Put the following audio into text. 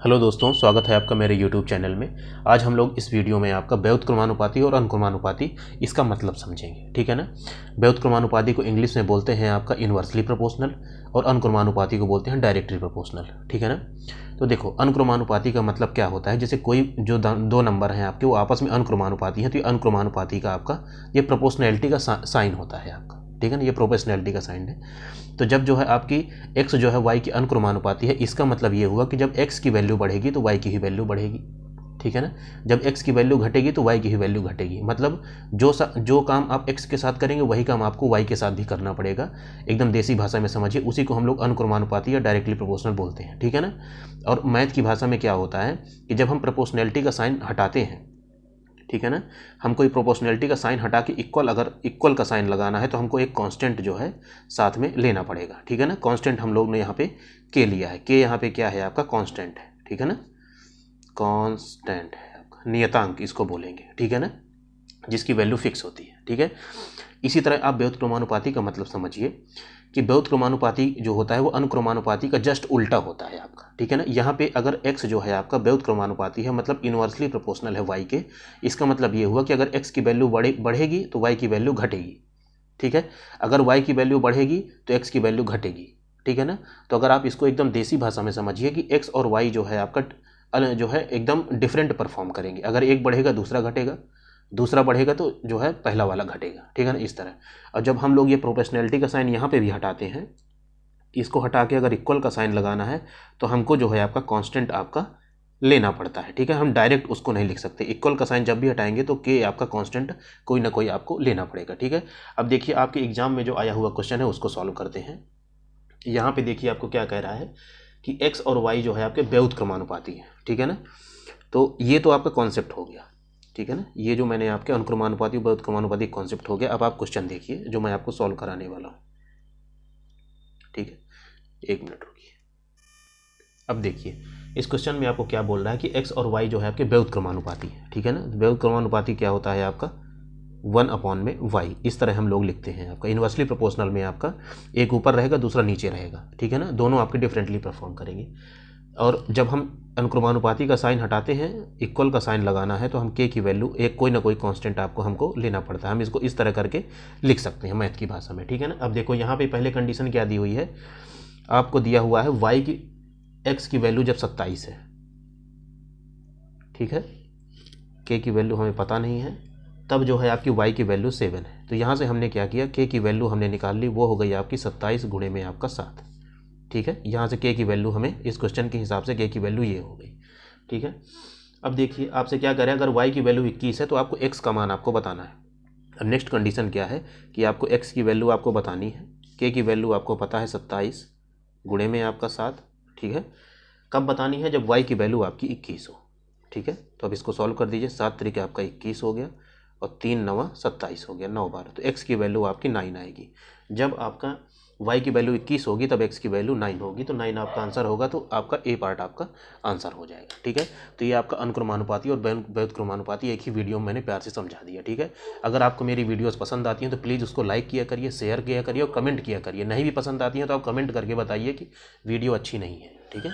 Hello दोस्तों, स्वागत है आपका मेरे YouTube चैनल में। आज हम लोग इस वीडियो में आपका व्युत्क्रमानुपाती और अनुक्रमानुपाती इसका मतलब समझेंगे, ठीक है ना। व्युत्क्रमानुपाती को इंग्लिश में बोलते हैं आपका इन्वर्सली प्रोपोर्शनल और अनुक्रमानुपाती को बोलते हैं डायरेक्टली प्रोपोर्शनल, ठीक है ना। तो देखो, अनुक्रमानुपाती का मतलब क्या होता है। जैसे कोई जो दो नंबर हैं आपके वो आपस में अनुक्रमानुपाती हैं, तो ये अनुक्रमानुपाती का आपका ये प्रोपोर्शनैलिटी का साइन होता है आपका, ठीक है ना। ये प्रोपोर्शनैलिटी का साइन है। तो जब जो है आपकी x जो है y की अनुक्रमानुपाती है, इसका मतलब ये हुआ कि जब x की वैल्यू बढ़ेगी तो y की ही वैल्यू बढ़ेगी, ठीक है ना। जब x की वैल्यू घटेगी तो y की ही वैल्यू घटेगी। मतलब जो काम आप x के साथ करेंगे वही काम आपको y के साथ भी करना पड़ेगा। एकदम देसी भाषा में समझिए, उसी को हम लोग अनुक्रमानुपाती या डायरेक्टली प्रोपोर्शनल बोलते हैं, ठीक है ना। और मैथ की भाषा में क्या होता है कि जब हम प्रोपोर्शनैलिटी का साइन हटाते हैं, ठीक है ना, हमको प्रोपोर्शनैलिटी का साइन हटा के अगर इक्वल का साइन लगाना है तो हमको एक कांस्टेंट जो है साथ में लेना पड़ेगा, ठीक है ना। कांस्टेंट हम लोग ने यहाँ पे के लिया है, के यहाँ पे क्या है आपका कांस्टेंट है, ठीक है ना। कांस्टेंट है आपका नियतांक इसको बोलेंगे, ठीक है ना, जिसकी वैल्यू फिक्स होती है, ठीक है। इसी तरह आप व्युत्क्रमानुपाती का मतलब समझिए कि व्युत्क्रमानुपाती जो होता है वो अनुक्रमानुपाती का जस्ट उल्टा होता है आपका, ठीक है ना। यहाँ पे अगर x जो है आपका व्युत्क्रमानुपाती है, मतलब इन्वर्सली प्रोपोर्शनल है y के, इसका मतलब ये हुआ कि अगर x की वैल्यू बढ़ेगी तो y की वैल्यू घटेगी, ठीक है। अगर y की वैल्यू बढ़ेगी तो x की वैल्यू घटेगी, ठीक है ना। तो अगर आप इसको एकदम देसी भाषा में समझिए कि x और y जो है आपका जो है एकदम डिफरेंट परफॉर्म करेंगे। अगर एक बढ़ेगा दूसरा घटेगा, दूसरा बढ़ेगा तो जो है पहला वाला घटेगा, ठीक है ना, इस तरह। और जब हम लोग ये प्रोपोर्शनैलिटी का साइन यहाँ पे भी हटाते हैं, इसको हटा के अगर इक्वल का साइन लगाना है तो हमको जो है आपका कांस्टेंट आपका लेना पड़ता है, ठीक है। हम डायरेक्ट उसको नहीं लिख सकते। इक्वल का साइन जब भी हटाएंगे तो के आपका कांस्टेंट कोई ना कोई आपको लेना पड़ेगा, ठीक है। अब देखिए आपके एग्जाम में जो आया हुआ क्वेश्चन है उसको सॉल्व करते हैं। यहाँ पे देखिए आपको क्या कह रहा है कि एक्स और वाई जो है आपके व्युत्क्रमानुपाती है, ठीक है ना। तो ये तो आपका कॉन्सेप्ट हो गया, ठीक है ना। ये जो मैंने आपके अनुक्रमानुपाती व्युत्क्रमानुपाती कॉन्सेप्ट हो गया। अब आप क्वेश्चन देखिए जो मैं आपको सॉल्व कराने वाला हूँ, ठीक है। एक मिनट रुकिए। अब देखिए इस क्वेश्चन में आपको क्या बोल रहा है कि x और y जो है आपके व्युत्क्रमानुपाती है, ठीक है ना। व्युत्क्रमानुपाती क्या होता है आपका 1/y, इस तरह हम लोग लिखते हैं। आपका इन्वर्सली प्रोपोर्शनल में आपका एक ऊपर रहेगा दूसरा नीचे रहेगा, ठीक है ना। दोनों आपके डिफरेंटली परफॉर्म करेंगे। और जब हम अनुक्रमानुपाती का साइन हटाते हैं, इक्वल का साइन लगाना है तो हम के की वैल्यू एक कोई ना कोई कांस्टेंट आपको हमको लेना पड़ता है। हम इसको इस तरह करके लिख सकते हैं मैथ की भाषा में, ठीक है ना। अब देखो यहाँ पे पहले कंडीशन क्या दी हुई है, आपको दिया हुआ है y की x की वैल्यू जब 27 है, ठीक है। k की वैल्यू हमें पता नहीं है, तब जो है आपकी y की वैल्यू 7 है। तो यहाँ से हमने क्या किया, k की वैल्यू हमने निकाल ली, वो हो गई आपकी 27 गुणे में आपका 7, ठीक है। यहाँ से k की वैल्यू हमें इस क्वेश्चन के हिसाब से k की वैल्यू ये हो गई, ठीक है। अब देखिए आपसे क्या करें, अगर y की वैल्यू 21 है तो आपको x का मान आपको बताना है। अब नेक्स्ट कंडीशन क्या है कि आपको x की वैल्यू आपको बतानी है, k की वैल्यू आपको पता है 27 गुणे में आपका 7, ठीक है। कब बतानी है, जब y की वैल्यू आपकी 21 हो, ठीक है। तो अब इसको सॉल्व कर दीजिए। 7 तरीके आपका 21 हो गया और 3 9 27 हो गया, 9 12, तो x की वैल्यू आपकी 9 आएगी। जब आपका y की वैल्यू 21 होगी तब x की वैल्यू 9 होगी, तो 9 आपका आंसर होगा। तो आपका ए पार्ट आपका आंसर हो जाएगा, ठीक है। तो ये आपका अनुक्रमानुपाती और व्युत्क्रमानुपाती एक ही वीडियो में मैंने प्यार से समझा दिया, ठीक है। अगर आपको मेरी वीडियोस पसंद आती हैं तो प्लीज़ उसको लाइक किया करिए, शेयर किया करिए और कमेंट किया करिए। नहीं भी पसंद आती हैं तो आप कमेंट करके बताइए कि वीडियो अच्छी नहीं है, ठीक है।